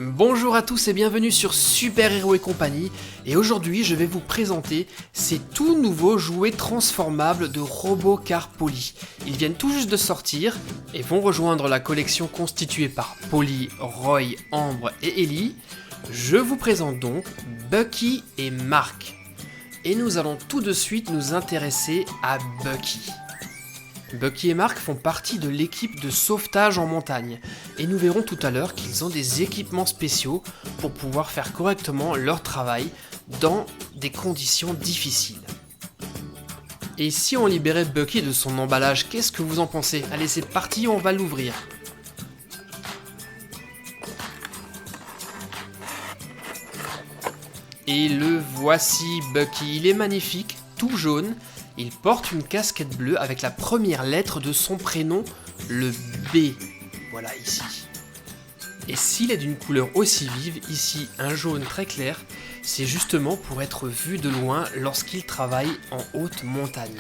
Bonjour à tous et bienvenue sur Super Héros et compagnie, et aujourd'hui je vais vous présenter ces tout nouveaux jouets transformables de Robocar Poly. Ils viennent tout juste de sortir et vont rejoindre la collection constituée par Polly, Roy, Ambre et Ellie. Je vous présente donc Bucky et Mark. Et nous allons tout de suite nous intéresser à Bucky. Bucky et Mark font partie de l'équipe de sauvetage en montagne, et nous verrons tout à l'heure qu'ils ont des équipements spéciaux pour pouvoir faire correctement leur travail dans des conditions difficiles. Et si on libérait Bucky de son emballage, qu'est-ce que vous en pensez? Allez, c'est parti, on va l'ouvrir. Et le voici Bucky, il est magnifique, tout jaune. Il porte une casquette bleue avec la première lettre de son prénom, le B. Voilà ici. Et s'il est d'une couleur aussi vive, ici un jaune très clair, c'est justement pour être vu de loin lorsqu'il travaille en haute montagne.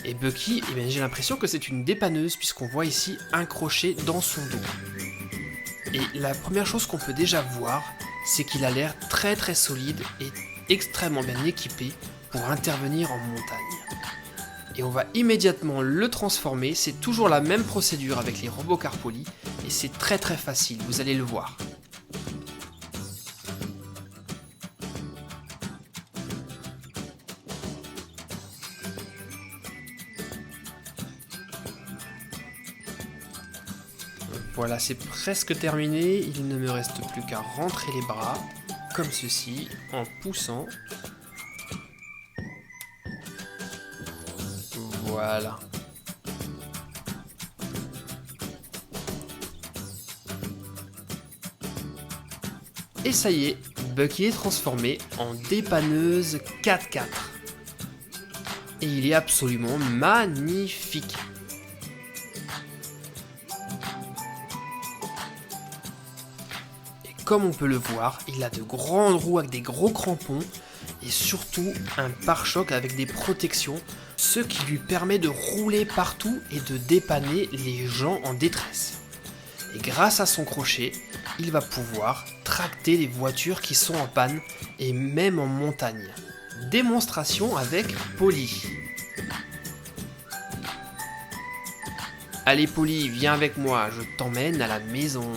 Et Bucky, j'ai l'impression que c'est une dépanneuse puisqu'on voit ici un crochet dans son dos. Et la première chose qu'on peut déjà voir, c'est qu'il a l'air très solide et extrêmement bien équipé pour intervenir en montagne. Et on va immédiatement le transformer, c'est toujours la même procédure avec les Robocar Poly, et c'est très facile, vous allez le voir. Voilà, c'est presque terminé, il ne me reste plus qu'à rentrer les bras, comme ceci, en poussant. Voilà. Et ça y est, Bucky est transformé en dépanneuse 4x4. Et il est absolument magnifique. Et comme on peut le voir, il a de grandes roues avec des gros crampons et surtout un pare-choc avec des protections, ce qui lui permet de rouler partout et de dépanner les gens en détresse. Et grâce à son crochet, il va pouvoir tracter les voitures qui sont en panne et même en montagne. Démonstration avec Polly. Allez Polly, viens avec moi, je t'emmène à la maison.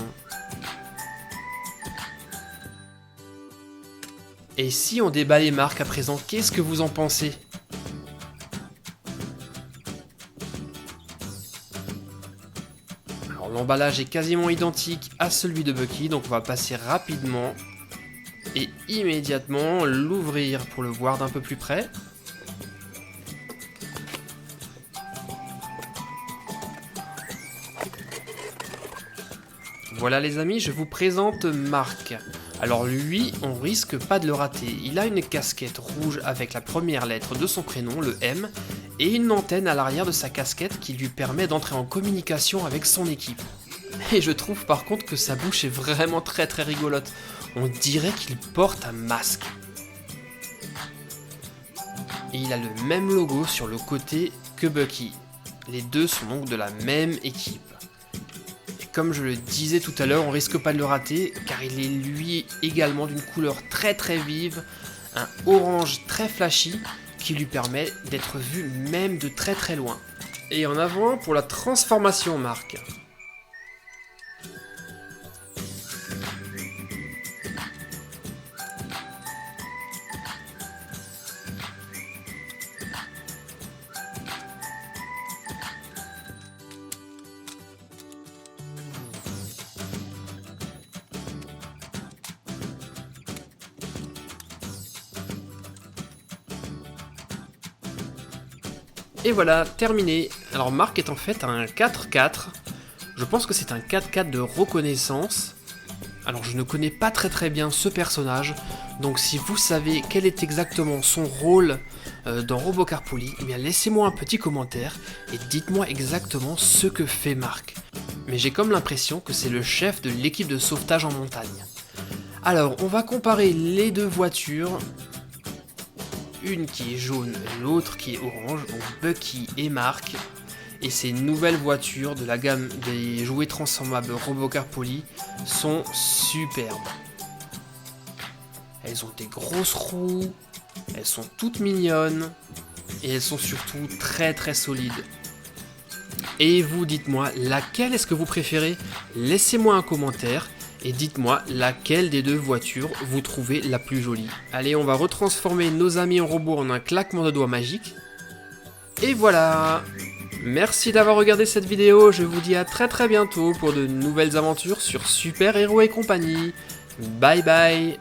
Et si on déballait Mark à présent, qu'est-ce que vous en pensez ? Alors l'emballage est quasiment identique à celui de Bucky, donc on va passer rapidement et immédiatement l'ouvrir pour le voir d'un peu plus près. Voilà les amis, je vous présente Mark. Alors lui, on risque pas de le rater. Il a une casquette rouge avec la première lettre de son prénom, le M, et une antenne à l'arrière de sa casquette qui lui permet d'entrer en communication avec son équipe. Et je trouve par contre que sa bouche est vraiment très rigolote. On dirait qu'il porte un masque. Et il a le même logo sur le côté que Bucky. Les deux sont donc de la même équipe. Comme je le disais tout à l'heure, on risque pas de le rater, car il est lui également d'une couleur très vive, un orange très flashy, qui lui permet d'être vu même de très loin. Et en avant pour la transformation Mark. Et voilà, terminé. Alors Mark est en fait un 4x4. Je pense que c'est un 4x4 de reconnaissance. Alors je ne connais pas très bien ce personnage. Donc si vous savez quel est exactement son rôle dans Robocar Poly, eh bien laissez-moi un petit commentaire et dites-moi exactement ce que fait Mark. Mais j'ai comme l'impression que c'est le chef de l'équipe de sauvetage en montagne. Alors on va comparer les deux voitures. Une qui est jaune, l'autre qui est orange, donc Bucky et Mark. Et ces nouvelles voitures de la gamme des jouets transformables Robocar Poly sont superbes. Elles ont des grosses roues, elles sont toutes mignonnes et elles sont surtout très très solides. Et vous, dites-moi, laquelle est-ce que vous préférez? Laissez-moi un commentaire et dites-moi laquelle des deux voitures vous trouvez la plus jolie. Allez, on va retransformer nos amis en robots en un claquement de doigts magique. Et voilà! Merci d'avoir regardé cette vidéo, je vous dis à très bientôt pour de nouvelles aventures sur Super Héros et compagnie. Bye bye!